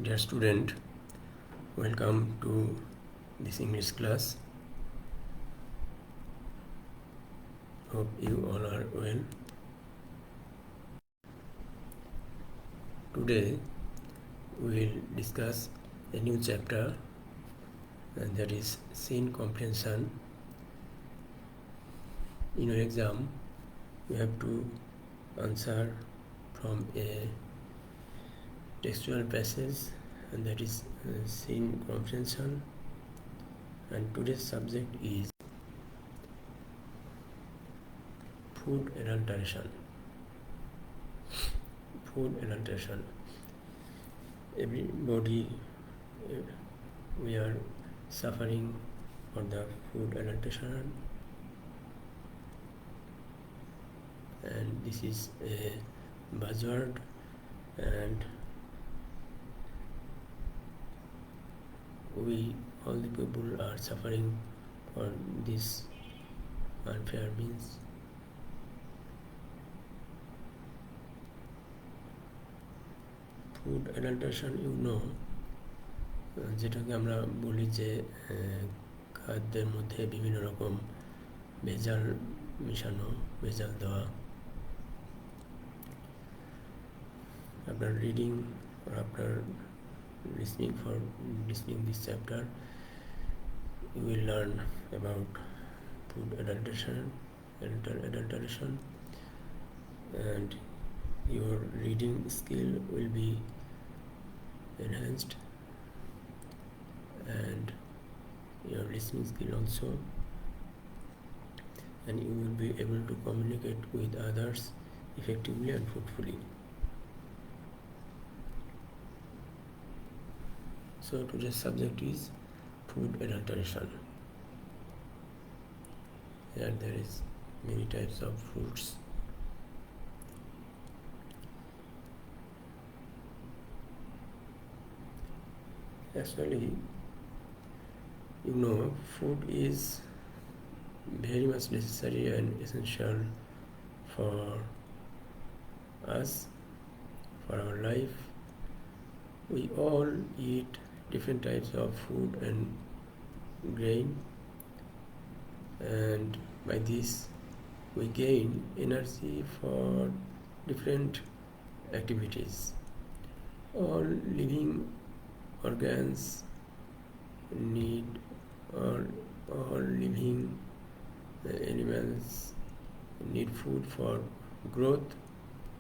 Dear student, welcome to this English class. Hope you all are well. Today we will discuss a new chapter, and that is scene comprehension. In your exam, you have to answer from a textual passage, and that is scene comprehension. And today's subject is food adulteration. Food adulteration. Everybody, we are suffering for the food adulteration, and this is a buzzword, and we all the people are suffering for this unfair means. Food adulteration যেটাকে আমরা বলি যে খাদ্যের মধ্যে বিভিন্ন রকম ভেজাল মিশানো, ভেজাল দেওয়া। After reading or after listening this chapter, you will learn about food adulteration, and your reading skill will be enhanced, and your listening skill also, and you will be able to communicate with others effectively and fruitfully. So today's subject is food adulteration. Here there is many types of fruits. Actually, food is very much necessary and essential for us, for our life. We all eat different types of food and grain, and by this we gain energy for different activities. All living organs need, or all living animals need food for growth,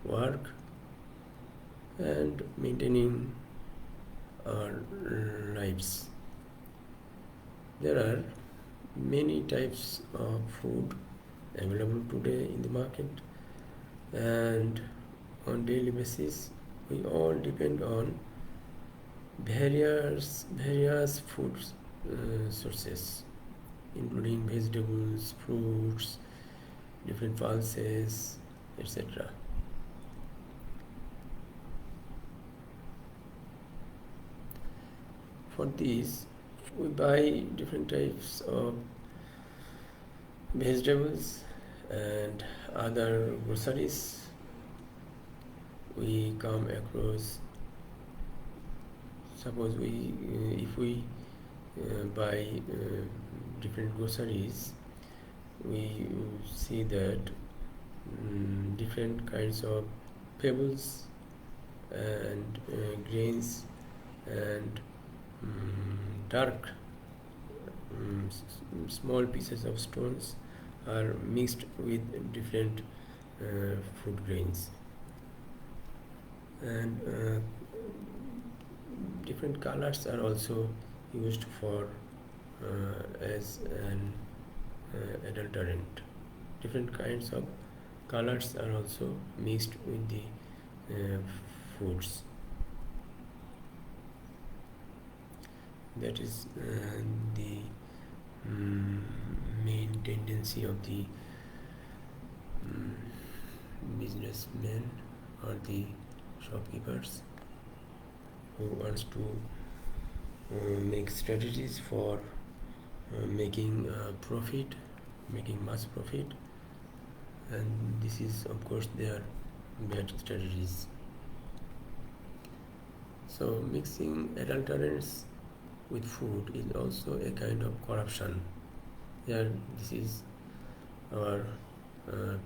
work, and maintaining our lives. There are many types of food available today in the market, and on daily basis we all depend on various food sources, including vegetables, fruits, different pulses, etc. For this, we buy different types of vegetables and other groceries. We come across, suppose if we buy different groceries, we see that different kinds of pebbles and grains and dark small pieces of stones are mixed with different food grains, and different colors are also used for as an adulterant. Different kinds of colors are also mixed with the foods. That is the main tendency of the businessmen or the shopkeepers who wants to make strategies for making profit, making much profit, and this is of course their bad strategies. So mixing adulterants with food is also a kind of corruption. Here, this is our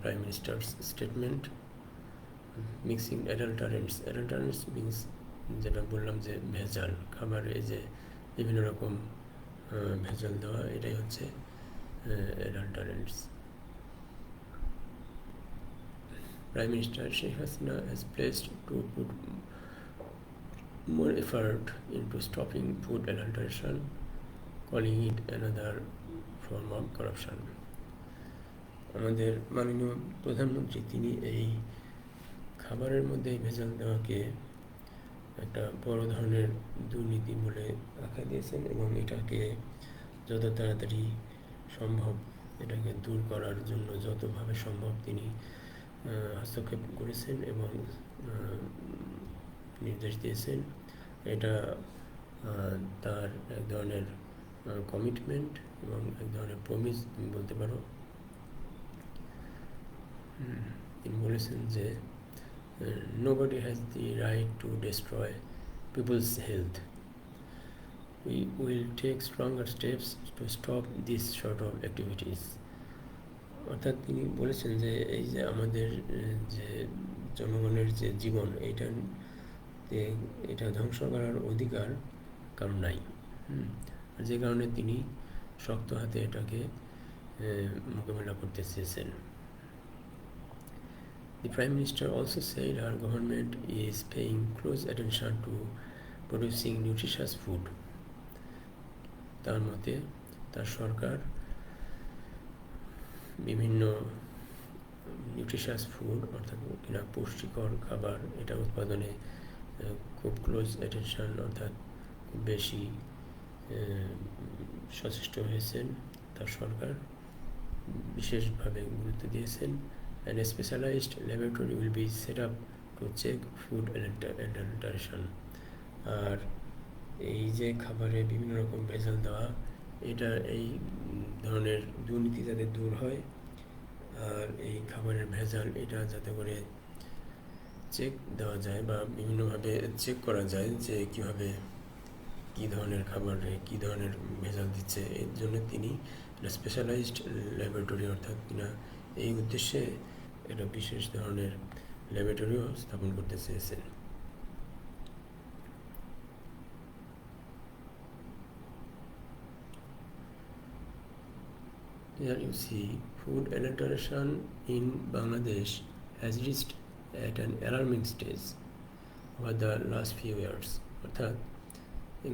Prime Minister's statement. Mixing adulterants means যেটা বললাম যে ভেজাল খাবারে যে বিভিন্ন রকম ভেজাল দেওয়া, এটাই হচ্ছে adulterants. Prime Minister Sheikh Hasina has pledged to put more effort into stopping food adulteration, calling it another form of corruption. আমাদের মাননীয় প্রধানমন্ত্রী তিনি এই খাবারের মধ্যে ভেজাল দেওয়াকে একটা বড় ধরনের দুর্নীতি বলে আখ্যা দিয়েছেন এবং এটাকে যত তাড়াতাড়ি সম্ভব এটাকে দূর করার জন্য যতভাবে সম্ভব তিনি হস্তক্ষেপ করেছেন এবং নির্দেশ দিয়েছেন। এটা তার এক ধরনের কমিটমেন্ট এবং এক ধরনের প্রমিস তুমি বলতে পারো। তিনি বলেছেন যে nobody has the right to destroy people's health. We will take stronger steps to stop this sort of activities. অর্থাৎ তিনি বলেছেন যে এই যে আমাদের যে জনগণের যে জীবন এটা ধ্বংস করার অধিকার কারণ নাই, যে কারণে তিনি শক্ত হাতে এটাকে মোকাবেলা করতে চেয়েছেন। The Prime Minister also said our government is paying close attention to producing nutritious food. তার মতে তার সরকার বিভিন্ন নিউট্রিশাস ফুড অর্থাৎ কিনা পুষ্টিকর খাবার এটা উৎপাদনে খুব ক্লোজ অ্যাটেনশন অর্থাৎ খুব বেশি সচেষ্ট হয়েছেন। তার সরকার বিশেষভাবে গুরুত্ব দিয়েছেন। And a specialized laboratory will be set up to check food adulteration. আর এই যে খাবারে বিভিন্ন রকম ভেজাল দেওয়া, এটা এই ধরনের দুর্নীতি যাতে দূর হয় আর এই খাবারের ভেজাল এটা যাতে করে চেক দেওয়া যায় বা বিভিন্নভাবে চেক করা যায় যে কীভাবে কী ধরনের খাবারে কী ধরনের ভেজাল দিচ্ছে, এর জন্য তিনি একটা স্পেশালাইজড ল্যাবরেটরি অর্থাৎ কিনা এই উদ্দেশ্যে একটা বিশেষ ধরনের ল্যাবরেটরিও স্থাপন করতে চেয়েছেন। Here you see food adulteration in Bangladesh has reached at an alarming stage over the last few years. অর্থাৎ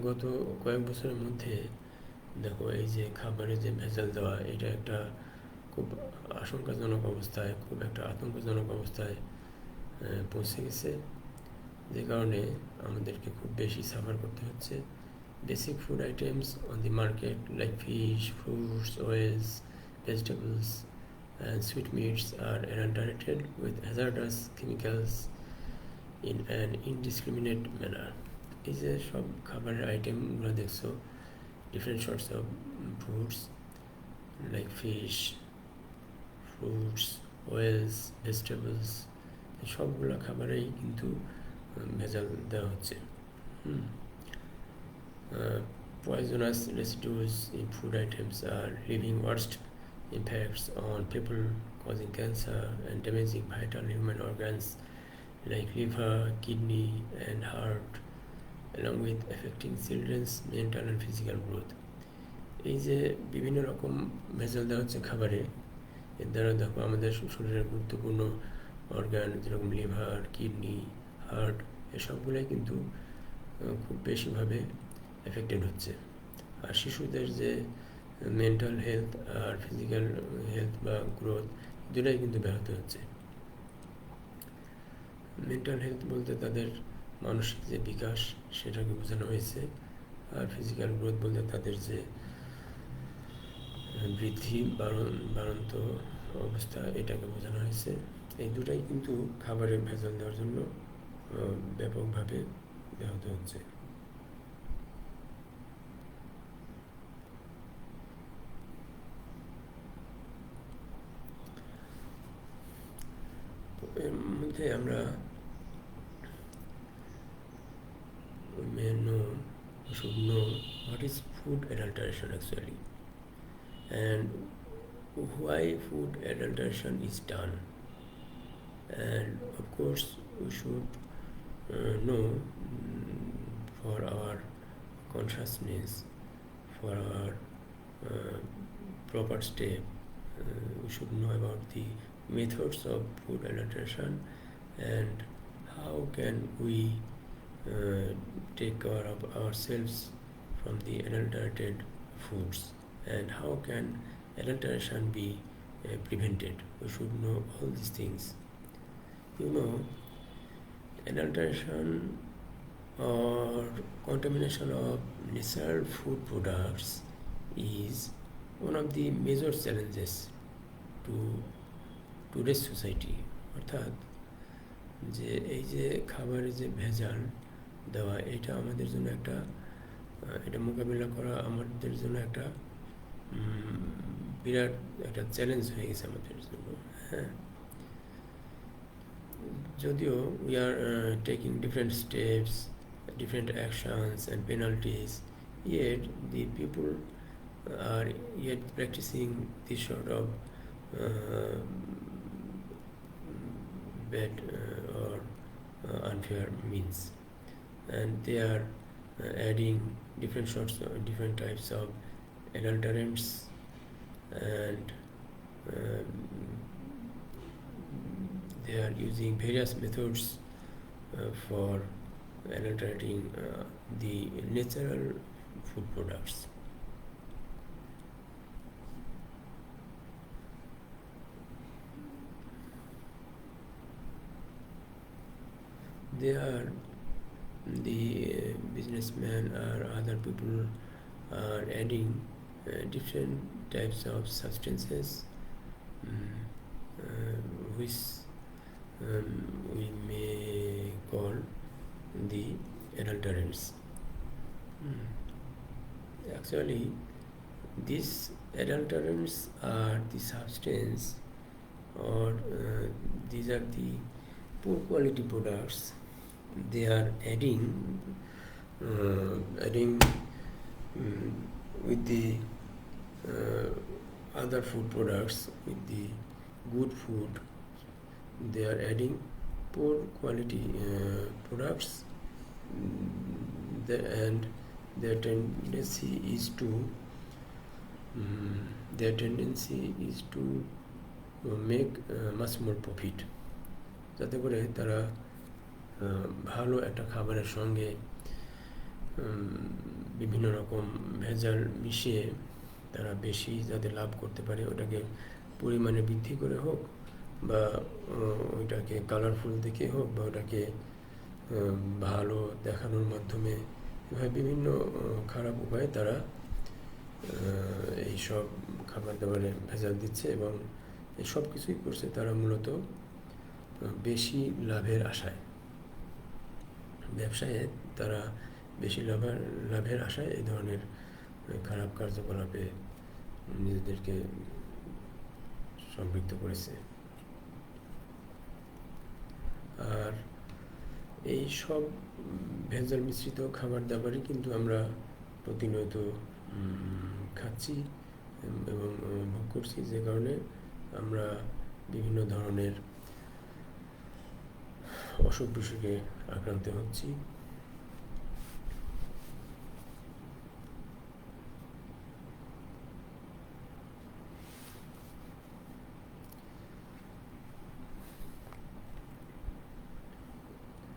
গত কয়েক বছরের মধ্যে দেখো এই যে খাবারে যে ভেজাল দেওয়া এটা একটা খুব আশঙ্কাজনক অবস্থায়, খুব একটা আতঙ্কজনক অবস্থায় পৌঁছে গেছে, যে কারণে আমাদেরকে খুব বেশি সাফার করতে হচ্ছে। Basic food items on the market like fish, fruits, oils, vegetables and sweetmeats are adulterated with hazardous chemicals in an indiscriminate manner. এই যে সব খাবারের আইটেমগুলো দেখছো, different sorts of foods like fish, fruits, oils, vegetables, সবগুলো খাবারেই কিন্তু ভেজাল দেওয়া হচ্ছে। Poisonous residues in food items are leaving worst impacts on people, causing cancer and damaging vital human organs like liver, kidney and heart, along with affecting children's mental and physical growth. এই যে বিভিন্ন রকম ভেজাল দেওয়া হচ্ছে খাবারে, এর দ্বারা দেখো আমাদের শরীরের গুরুত্বপূর্ণ অর্গান যেরকম লিভার, কিডনি, হার্ট এসবগুলোই কিন্তু খুব বেশিভাবে এফেক্টেড হচ্ছে। আর শিশুদের যে মেন্টাল হেলথ আর ফিজিক্যাল হেলথ বা গ্রোথ দুটাই কিন্তু ব্যাহত হচ্ছে। মেন্টাল হেলথ বলতে তাদের মানসিক যে বিকাশ সেটাকে বোঝানো হয়েছে, আর ফিজিক্যাল গ্রোথ বলতে তাদের যে বৃদ্ধি বাড়ন্ত অবস্থা এটাকে বোঝানো হয়েছে। এই দুটাই কিন্তু খাবারের ভেজাল দেওয়ার জন্য ব্যাপকভাবে ব্যাহত হচ্ছে। এর মধ্যে আমরা should know what is food adulteration actually, and why food adulteration is done. And of course we should know, for our consciousness, for our proper step, we should know about the methods of food adulteration and how can we take care of ourselves from the adulterated foods, and how can adulteration be prevented. We should know all these things. Adulteration or contamination of natural food products is one of the major challenges to today's society. অর্থাৎ যে এই যে খাবারে যে ভেজাল দেওয়া, এটা আমাদের জন্য এটা মোকাবিলা করা আমাদের জন্য একটা বিরাট একটা চ্যালেঞ্জ হয়ে গেছে আমাদের জন্য। হ্যাঁ, যদিও we are taking different steps, different actions and penalties, yet the people are yet practicing this sort of bad or unfair means, and they are adding different types of adulterants, and they are using various methods for adulterating the natural food products. The businessmen or other people are adding different types of substances which we may call the adulterants. Actually, these adulterants are the substance, or these are the poor quality products. They are adding with the other food products, with the good food. They are adding poor quality products, and their tendency is to make much more profit, যাতে করে তারা ভালো একটা খাবারের সঙ্গে বিভিন্ন রকম ভেজাল মিশিয়ে তারা বেশি যাতে লাভ করতে পারে, ওটাকে পরিমাণে বৃদ্ধি করে হোক, বা ওইটাকে কালারফুল দেখে হোক, বা ওটাকে ভালো দেখানোর মাধ্যমে, এভাবে বিভিন্ন খারাপ উপায়ে তারা এইসব খাবার দাবারে ভেজাল দিচ্ছে, এবং এই সব কিছুই করছে তারা মূলত বেশি লাভের আশায়। ব্যবসায়ে তারা বেশি লাভের আশায় এই ধরনের খারাপ কার্যকলাপে নিজেদেরকে সম্পৃক্ত করেছে। আর এই সব ভেজাল মিশ্রিত খাবার দাবারই কিন্তু আমরা প্রতিনিয়ত খাচ্ছি এবং ভোগ করছি, যে কারণে আমরা বিভিন্ন ধরনের অসুখ বিসুখে আক্রান্ত হচ্ছি।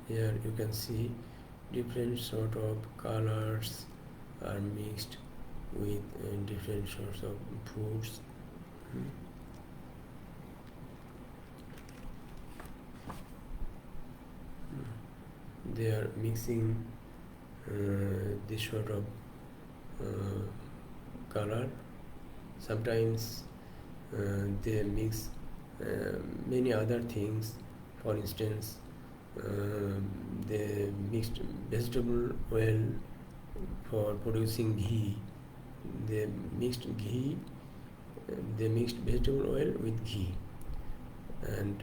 Here you can see different sort of colors are mixed with different sorts of foods. They are mixing this sort of color. Sometimes they mix many other things. For instance, they mixed vegetable oil for producing ghee. They mixed vegetable oil with ghee, and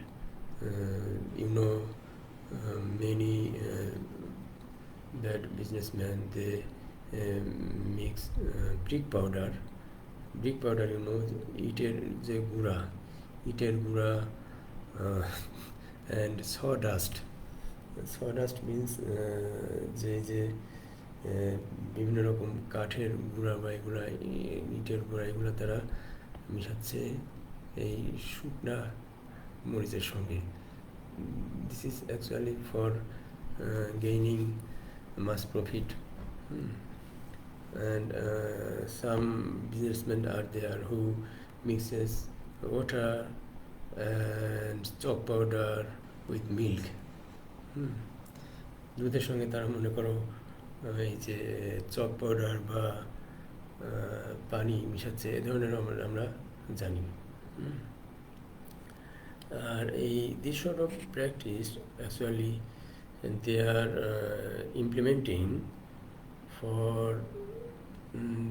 many that businessmen, they mix brick powder, you know, ইটের যে গুঁড়া, and sawdust means যে বিভিন্ন রকম কাঠের গুঁড়া বা এগুলা ইটের গুঁড়া, এগুলো তারা মিশাচ্ছে এই শুকনা মরিচের সঙ্গে. This is actually for gaining mass profit. And some businessmen are there who mixes water and chalk powder with milk. দুধের সঙ্গে তারা মনে করো এই যে চক পাউডার বা পানি মিশাচ্ছে, এ ধরনের আমরা জানি. আর এই this sort of practice actually they are implementing for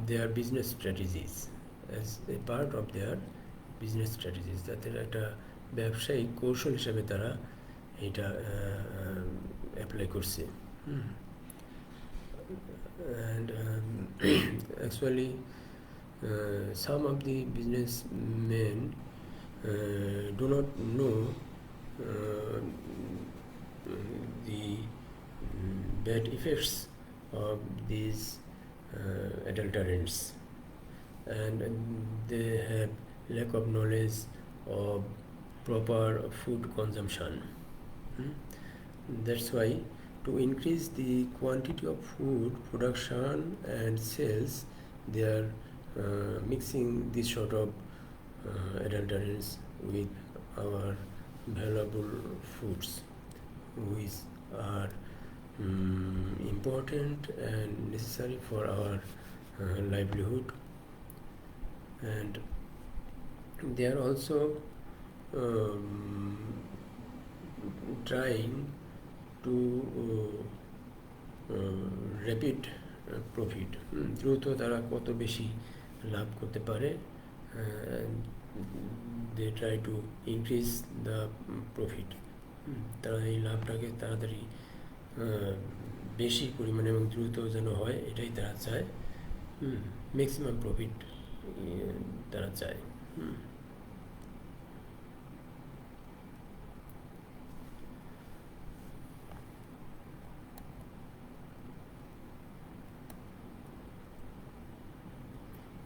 their business strategies, as a part of their business strategies. তাদের একটা ব্যবসায়িক কৌশল হিসাবে তারা এটা অ্যাপ্লাই করছে. And actually some of the businessmen do not know the bad effects of these adulterants, and they have lack of knowledge of proper food consumption. That's why to increase the quantity of food production and sales, they are mixing this sort of adulterants with our valuable foods, which are important and necessary for our livelihood. And they are also trying to rapid profit, দ্রুত তারা কত বেশি লাভ করতে পারে. they try to increase the profit. তারা এই লাভটাকে তাড়াতাড়ি বেশি পরিমাণে এবং দ্রুত যেন হয়, এটাই তারা চায়. ম্যাক্সিমাম প্রফিট তারা চায়.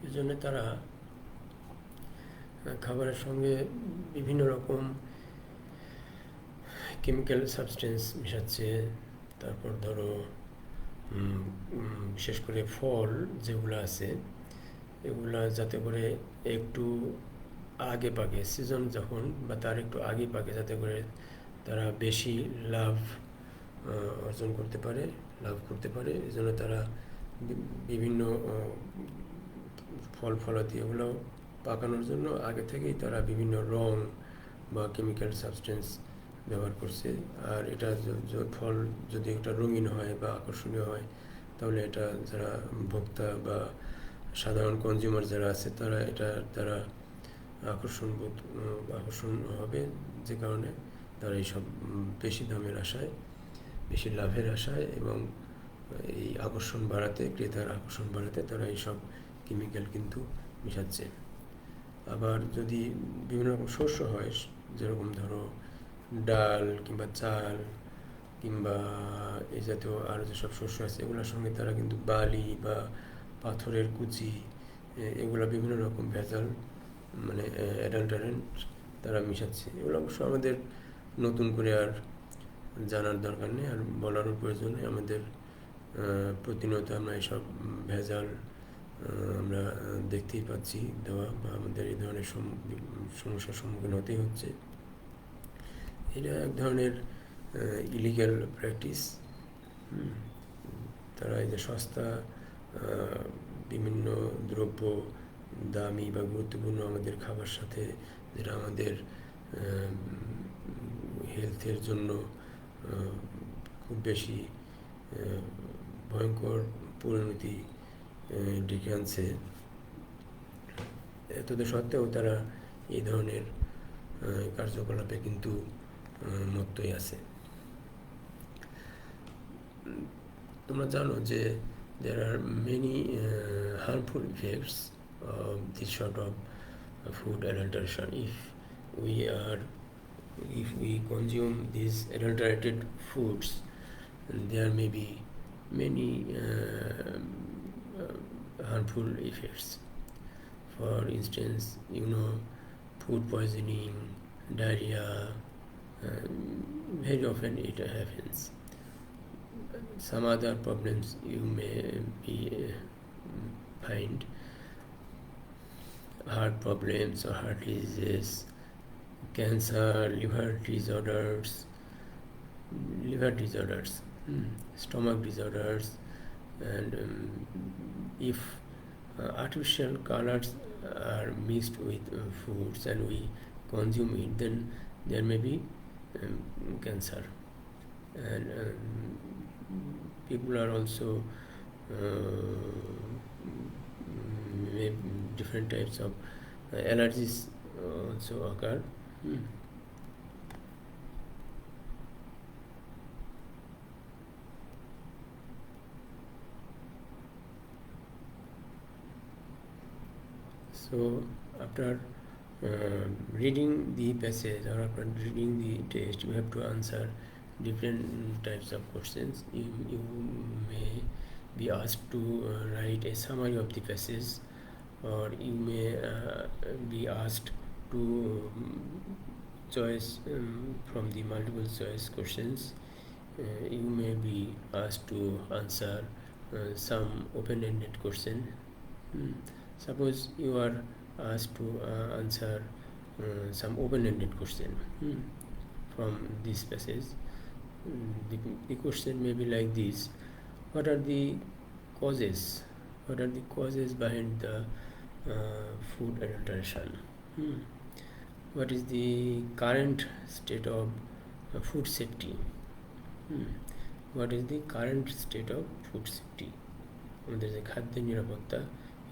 এই জন্য তারা খাবারের সঙ্গে বিভিন্ন রকম কেমিক্যাল সাবস্টেন্স মিশাচ্ছে. তারপর ধরো বিশেষ করে ফল যেগুলো আছে, এগুলা যাতে করে একটু আগে পাকে, সিজন যখন বা তার একটু আগে পাকে, যাতে করে তারা বেশি লাভ অর্জন করতে পারে, লাভ করতে পারে. এই জন্য তারা বিভিন্ন ফল ফলাদি এগুলো পাকানোর জন্য আগে থেকেই তারা বিভিন্ন রং বা কেমিক্যাল সাবস্টেন্স ব্যবহার করছে. আর এটা ফল যদি একটা রঙিন হয় বা আকর্ষণীয় হয়, তাহলে এটা যারা ভোক্তা বা সাধারণ কনজিউমার যারা আছে তারা আকর্ষণ হবে, যে কারণে তারা এইসব বেশি দামের আশায়, বেশি লাভের আশায় এবং এই আকর্ষণ বাড়াতে, ক্রেতার আকর্ষণ বাড়াতে তারা এইসব কেমিক্যাল কিন্তু মিশাচ্ছে. আবার যদি বিভিন্ন রকম শস্য হয়, যেরকম ধরো ডাল কিংবা চাল কিংবা এই জাতীয় আরও যেসব শস্য আছে, এগুলোর সঙ্গে তারা কিন্তু বালি বা পাথরের কুচি, এগুলো বিভিন্ন রকম ভেজাল মানে অ্যাডাল্টারেন্ট তারা মিশাচ্ছে. এগুলো অবশ্য আমাদের নতুন করে আর জানার দরকার নেই, আর বলারও প্রয়োজন নেই. আমাদের প্রতিনিয়ত আমরা এইসব ভেজাল আমরা দেখতেই পাচ্ছি দেওয়া, বা আমাদের এই ধরনের সমস্যার সম্মুখীন হতেই হচ্ছে. এটা এক ধরনের ইলিগ্যাল প্র্যাকটিস. তারা এই যে সস্তা বিভিন্ন দ্রব্য, দামি বা গুরুত্বপূর্ণ আমাদের খাবার সাথে, যেটা আমাদের হেলথের জন্য খুব বেশি ভয়ঙ্কর পরিণতি ডেকে আনছে, এতদ সত্ত্বেও তারা এই ধরনের কার্যকলাপে কিন্তু মত্তই আছে. তোমরা জানো যে there are many harmful effects of this sort of food adulteration. If we consume these adulterated foods, there may be many harmful effects. For instance, food poisoning, diarrhea, very often it happens. Some other problems you may find, heart problems or heart diseases, cancer, liver disorders, stomach disorders, and if artificial colors are mixed with foods and we consume it, then there may be cancer. And people are also different types of allergies also occur. So after reading the passage or after reading the text, you have to answer different types of questions. You may be asked to write a summary of the passage, or you may be asked to choose from the multiple choice questions. You may be asked to answer some open-ended question. Suppose you are asked to answer some open-ended question from this passage. The question may be like this: what are the causes behind the food adulteration? What is the current state of food safety? What is the current state of food safety? আমাদের যে খাদ্যের নিরাপত্তা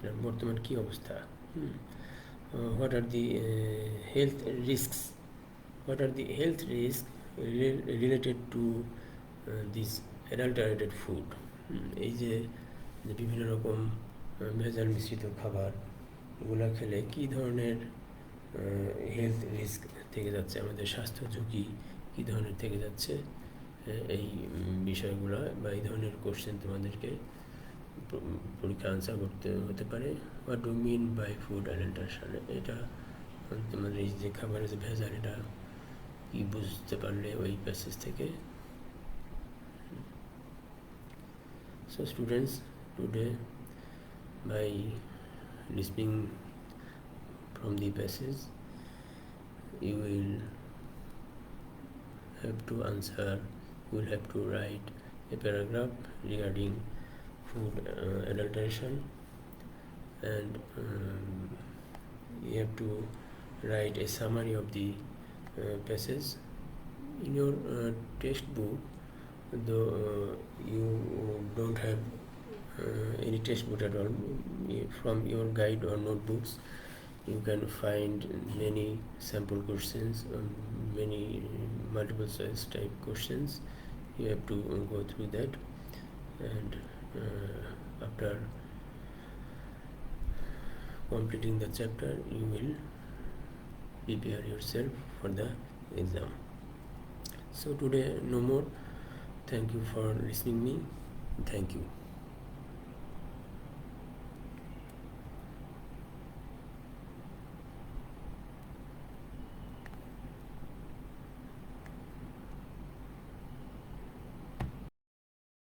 এর বর্তমান কি অবস্থা? What are the health risks? What are the health risks related to this adulterated food? এই যে বিভিন্ন রকম ভেজাল মিশ্রিত খাবার, এগুলো খেলে কী ধরনের হেলথ রিস্ক থেকে যাচ্ছে, আমাদের স্বাস্থ্য ঝুঁকি কী ধরনের থেকে যাচ্ছে, এই বিষয়গুলো বা এই ধরনের কোশ্চেন তোমাদেরকে পরীক্ষা আনসার করতে হতে পারে। What do mean by food adulteration, এটা তোমাদের এই যে খাবারের যে ভেজাল, এটা কি বুঝতে পারলে ওই প্যাসেজ থেকে। So students, today by listening from the passage, you will have to write a paragraph regarding food adulteration, and you have to write a summary of the passage. In your textbook, though you don't have any textbook at all, from your guide or notebooks you can find many sample questions, many multiple choice type questions. You have to go through that, and after completing the chapter you will prepare yourself for the exam. So today no more. Thank you for listening me. Thank you.